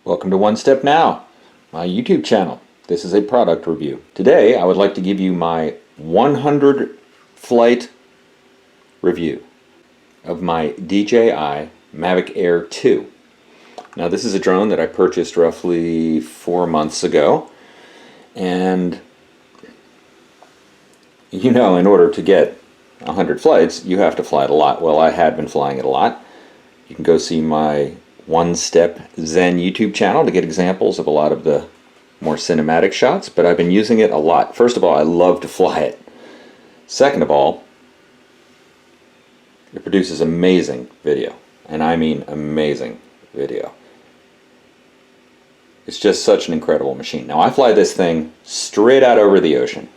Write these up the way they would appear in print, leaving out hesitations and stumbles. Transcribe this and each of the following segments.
Welcome to OneStepNow, my YouTube channel. This is a product review. Today I would like to give you my 100 flight review of my DJI Mavic Air 2. Now this is a drone that I purchased roughly 4 months ago, and you know, in order to get 100 flights you have to fly it a lot. Well, I had been flying it a lot. You can go see my One Step Zen YouTube channel to get examples of a lot of the more cinematic shots, but I've been using it a lot. First of all, I love to fly it. Second of all, it produces amazing video, and I mean amazing video. It's just such an incredible machine. Now I fly this thing straight out over the ocean.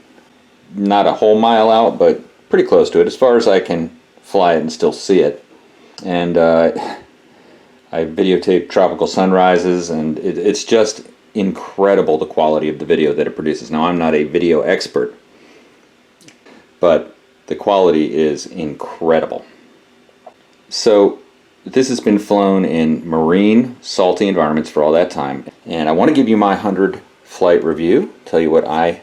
Not a whole mile out, but pretty close to it, as far as I can fly it and still see it. And I videotape tropical sunrises, and it's just incredible the quality of the video that it produces. Now I'm not a video expert, but the quality is incredible. So this has been flown in marine, salty environments for all that time, and I want to give you my 100 flight review, tell you what I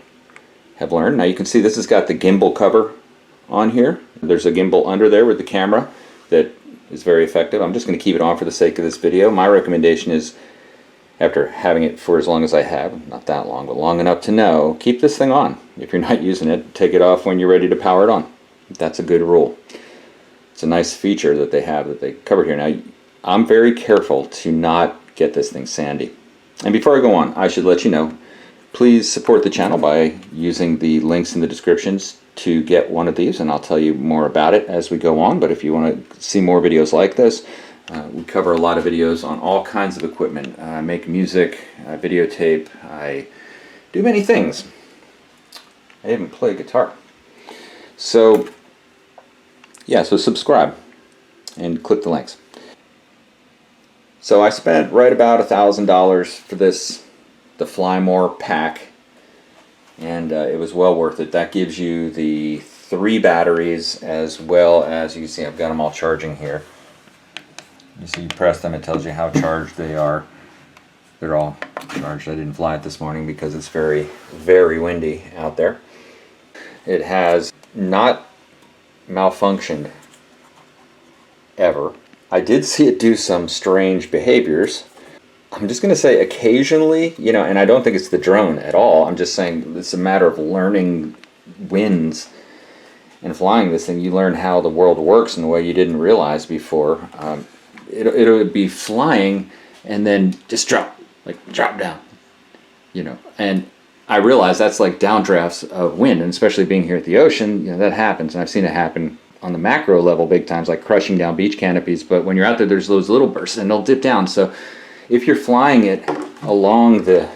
have learned. Now you can see this has got the gimbal cover on here. There's a gimbal under there with the camera that is very effective. I'm just going to keep it on for the sake of this video. My recommendation is, after having it for as long as I have, not that long, but long enough to know, keep this thing on. If you're not using it, take it off when you're ready to power it on. That's a good rule. It's a nice feature that they have that they covered here. Now, I'm very careful to not get this thing sandy. And before I go on, I should let you know, please support the channel by using the links in the descriptions to get one of these, and I'll tell you more about it as we go on. But if you want to see more videos like this, we cover a lot of videos on all kinds of equipment. I make music, I videotape, I do many things. I even play guitar. So yeah, so subscribe and click the links. So I spent right about $1,000 for this, the Fly More pack, and it was well worth it. That gives you the 3 batteries, as well as, you can see I've got them all charging here. You see, you press them, it tells you how charged they are. They're all charged. I didn't fly it this morning because it's very, very windy out there. It has not malfunctioned ever. I did see it do some strange behaviors. I'm just going to say occasionally, you know, and I don't think it's the drone at all. I'm just saying it's a matter of learning winds and flying this thing. You learn how the world works in a way you didn't realize before. It would be flying and then just drop down, you know. And I realize that's like downdrafts of wind, and especially being here at the ocean, you know, that happens. And I've seen it happen on the macro level big times, like crushing down beach canopies. But when you're out there, there's those little bursts, and they'll dip down. So if you're flying it along the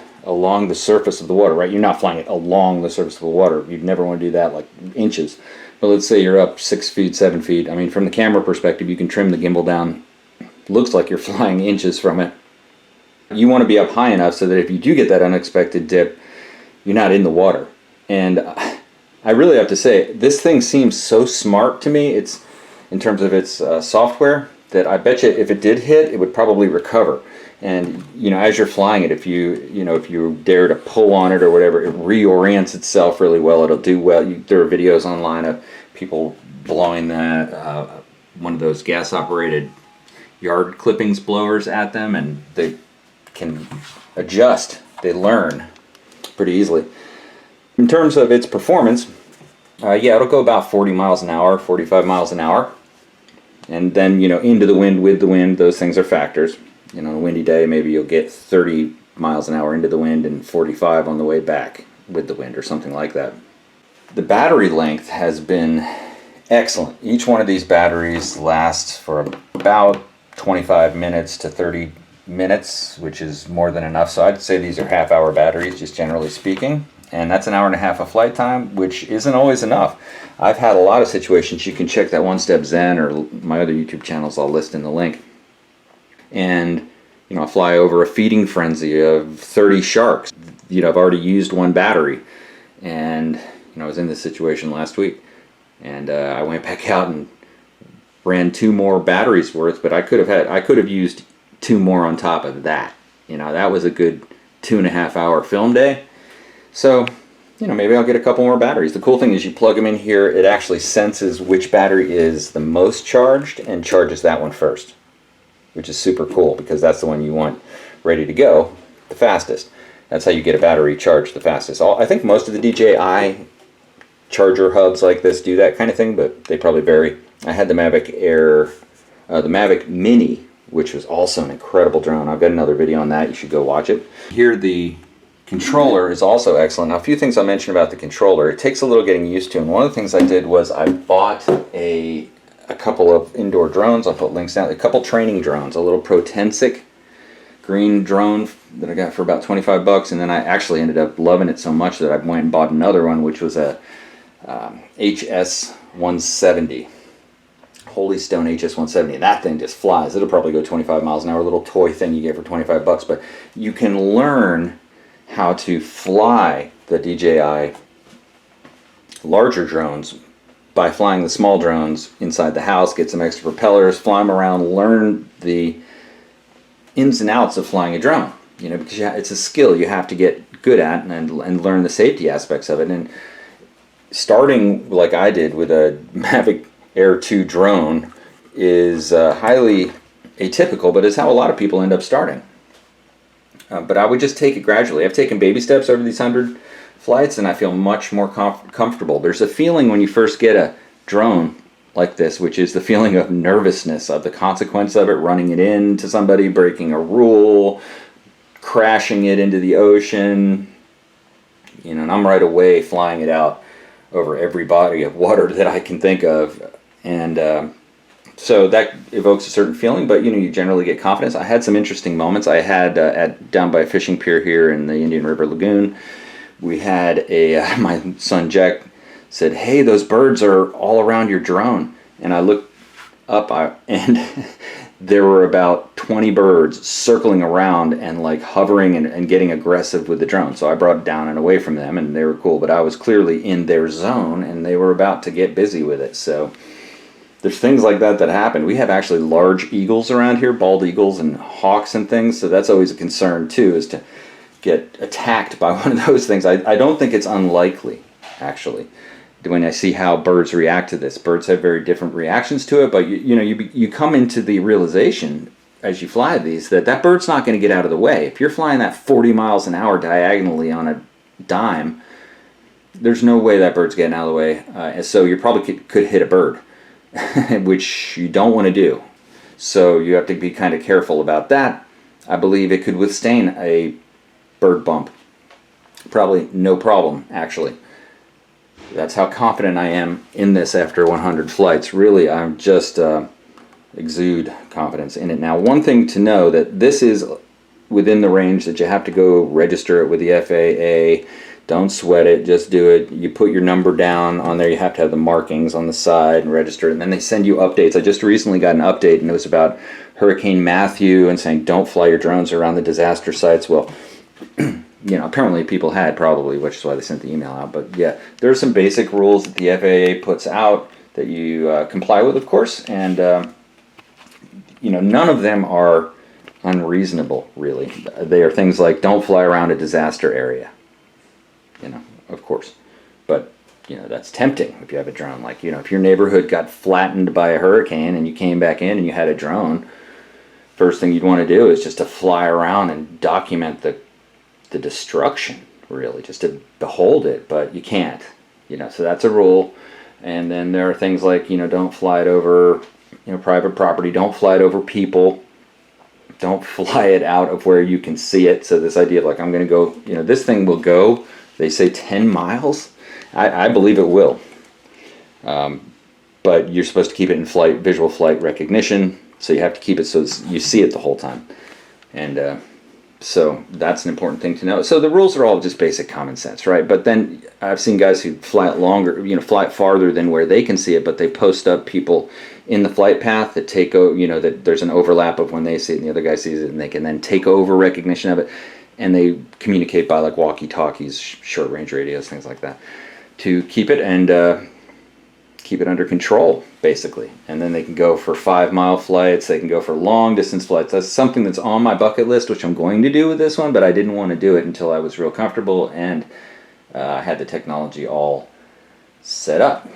surface of the water, right? You're not flying it along the surface of the water. You'd never want to do that, like inches. But let's say you're up 6 feet, 7 feet. I mean, from the camera perspective, you can trim the gimbal down. Looks like you're flying inches from it. You want to be up high enough so that if you do get that unexpected dip, you're not in the water. And I really have to say, this thing seems so smart to me. It's in terms of its software, that I bet you if it did hit, it would probably recover. And you know, as you're flying it, if you dare to pull on it or whatever, it reorients itself really well. It'll do well. There are videos online of people blowing that one of those gas-operated yard clippings blowers at them, and they can adjust. They learn pretty easily. In terms of its performance, yeah, it'll go about 40 miles an hour, 45 miles an hour, and then, you know, into the wind, with the wind, those things are factors. You know, on a windy day, maybe you'll get 30 miles an hour into the wind and 45 on the way back with the wind, or something like that. The battery length has been excellent. Each one of these batteries lasts for about 25 minutes to 30 minutes, which is more than enough. So I'd say these are half-hour batteries, just generally speaking. And that's an hour and a half of flight time, which isn't always enough. I've had a lot of situations. You can check that One Step Zen or my other YouTube channels I'll list in the link. And, you know, I fly over a feeding frenzy of 30 sharks. You know, I've already used one battery. And, And I was in this situation last week, and I went back out and ran 2 more batteries worth, but I could have used 2 more on top of that. You know, that was a good 2.5 hour film day. So, you know, maybe I'll get a couple more batteries. The cool thing is you plug them in here, it actually senses which battery is the most charged and charges that one first, which is super cool because that's the one you want ready to go the fastest. That's how you get a battery charged the fastest. I think most of the DJI charger hubs like this do that kind of thing, but they probably vary. I had the Mavic Air, the Mavic Mini, which was also an incredible drone. I've got another video on that. You should go watch it. Here the controller is also excellent. Now, a few things I'll mention about the controller. It takes a little getting used to, and one of the things I did was I bought a couple of indoor drones. I'll put links down. A couple training drones, a little Protensic green drone that I got for about 25 bucks, and then I actually ended up loving it so much that I went and bought another one, which was a HS-170. Holy Stone HS-170. That thing just flies. It'll probably go 25 miles an hour. A little toy thing you get for 25 bucks, but you can learn how to fly the DJI larger drones by flying the small drones inside the house, get some extra propellers, fly them around, learn the ins and outs of flying a drone. You know, because it's a skill you have to get good at and learn the safety aspects of it. And starting like I did with a Mavic Air 2 drone is highly atypical, but is how a lot of people end up starting. But I would just take it gradually. I've taken baby steps over these 100 flights, and I feel much more comfortable. There's a feeling when you first get a drone like this, which is the feeling of nervousness, of the consequence of it, running it into somebody, breaking a rule, crashing it into the ocean. You know, and I'm right away flying it out over every body of water that I can think of. And so that evokes a certain feeling, but you know, you generally get confidence. I had some interesting moments. I had down by a fishing pier here in the Indian River Lagoon, we had my son Jack said, "Hey, those birds are all around your drone." And I looked up and there were about 20 birds circling around and like hovering and getting aggressive with the drone. So I brought it down and away from them, and they were cool, but I was clearly in their zone and they were about to get busy with it. So there's things like that happen. We have actually large eagles around here, bald eagles and hawks and things, so that's always a concern too, is to get attacked by one of those things. I don't think it's unlikely, actually, when I see how birds react to this. Birds have very different reactions to it, but you come into the realization as you fly these that bird's not going to get out of the way. If you're flying that 40 miles an hour diagonally on a dime, there's no way that bird's getting out of the way, and so you probably could hit a bird. Which you don't want to do. So you have to be kind of careful about that. I believe it could withstand a bird bump. Probably no problem, actually. That's how confident I am in this after 100 flights. Really, I'm just exude confidence in it. Now, one thing to know, that this is within the range that you have to go register it with the FAA. Don't sweat it, just do it. You put your number down on there. You have to have the markings on the side and register it. And then they send you updates. I just recently got an update, and it was about Hurricane Matthew and saying don't fly your drones around the disaster sites. Well, you know, apparently people had probably, which is why they sent the email out. But yeah, there are some basic rules that the FAA puts out that you comply with, of course. And, you know, none of them are unreasonable, really. They are things like don't fly around a disaster area. You know, of course, but you know, that's tempting if you have a drone. Like, you know, if your neighborhood got flattened by a hurricane and you came back in and you had a drone, first thing you'd want to do is just to fly around and document the destruction, really, just to behold it. But you can't, you know, so that's a rule. And then there are things like, you know, don't fly it over, you know, private property, don't fly it over people. Don't fly it out of where you can see it. So this idea of like, I'm going to go, you know, this thing will go, they say 10 miles. I believe it will. But you're supposed to keep it in flight, visual flight recognition. So you have to keep it so you see it the whole time. And so that's an important thing to know. So the rules are all just basic common sense, right? But then I've seen guys who fly it longer, you know, fly it farther than where they can see it, but they post up people in the flight path that take, you know, that there's an overlap of when they see it and the other guy sees it, and they can then take over recognition of it, and they communicate by like walkie-talkies, short-range radios, things like that. to keep it and keep it under control, basically. And then they can go for 5-mile flights, they can go for long distance flights. That's something that's on my bucket list, which I'm going to do with this one, but I didn't want to do it until I was real comfortable and had the technology all set up.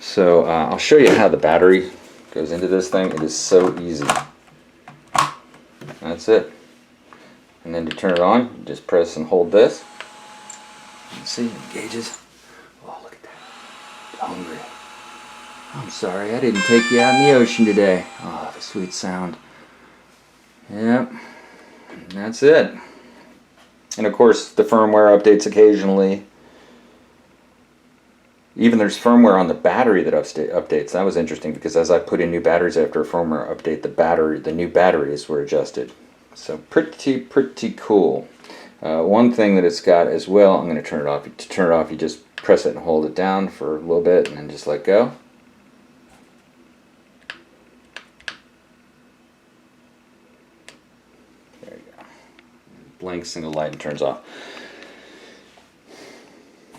So I'll show you how the battery goes into this thing. It is so easy. That's it. And then to turn it on, you just press and hold this. You can see it engages. Oh, look at that. Hungry. I'm sorry, I didn't take you out in the ocean today. Oh, the sweet sound. Yep. And that's it. And of course, the firmware updates occasionally. Even there's firmware on the battery that updates. That was interesting because as I put in new batteries after a firmware update, the new batteries were adjusted. So pretty cool. One thing that it's got as well, I'm going to turn it off. To turn it off, you just press it and hold it down for a little bit and then just let go. There you go. Blinks, single light, and turns off.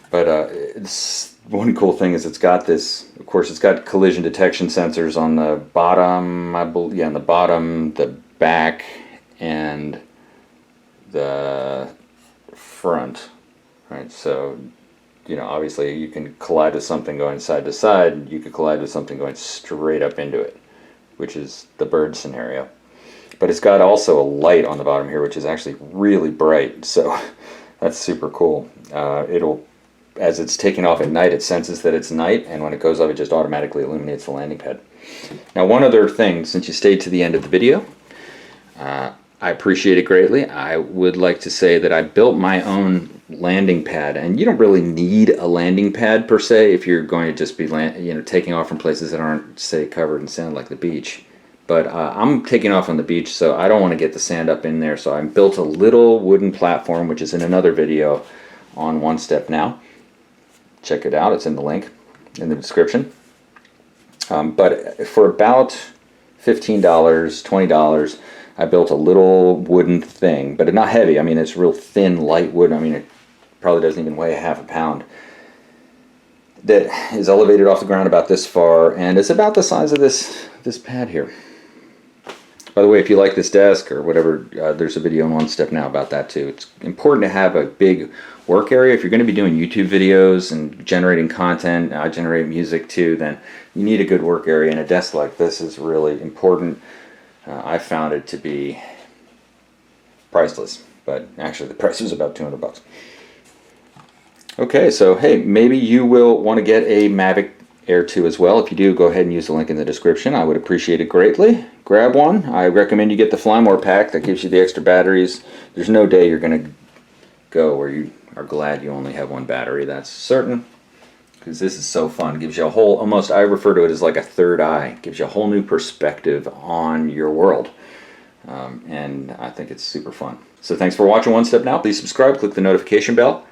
But it's one cool thing is it's got this, of course, it's got collision detection sensors on the bottom, I believe, yeah, on the bottom, the back, and the front, right? So, you know, obviously you can collide with something going side to side, you could collide with something going straight up into it, which is the bird scenario. But it's got also a light on the bottom here, which is actually really bright, so that's super cool. As it's taking off at night, it senses that it's night, and when it goes up, it just automatically illuminates the landing pad. Now, one other thing, since you stayed to the end of the video, I appreciate it greatly. I would like to say that I built my own landing pad, and you don't really need a landing pad per se if you're going to just be taking off from places that aren't, say, covered in sand like the beach. But I'm taking off on the beach, so I don't want to get the sand up in there, so I built a little wooden platform, which is in another video on OneStepNow. Check it out, it's in the link in the description. But for about $15, $20, I built a little wooden thing, but not heavy. I mean, it's real thin, light wood. I mean, it probably doesn't even weigh half a pound. That is elevated off the ground about this far, and it's about the size of this pad here. By the way, if you like this desk or whatever, there's a video on OneStepNow about that too. It's important to have a big work area. If you're going to be doing YouTube videos and generating content, I generate music too, then you need a good work area, and a desk like this is really important. I found it to be priceless, but actually the price was about $200. Okay, so hey, maybe you will want to get a Mavic Air 2 as well. If you do, go ahead and use the link in the description. I would appreciate it greatly. Grab one. I recommend you get the Fly More pack. That gives you the extra batteries. There's no day you're going to go where you are glad you only have one battery. That's certain, because this is so fun. Gives you a whole, almost, I refer to it as like a third eye. Gives you a whole new perspective on your world. And I think it's super fun. So thanks for watching OneStepNow. Please subscribe, click the notification bell.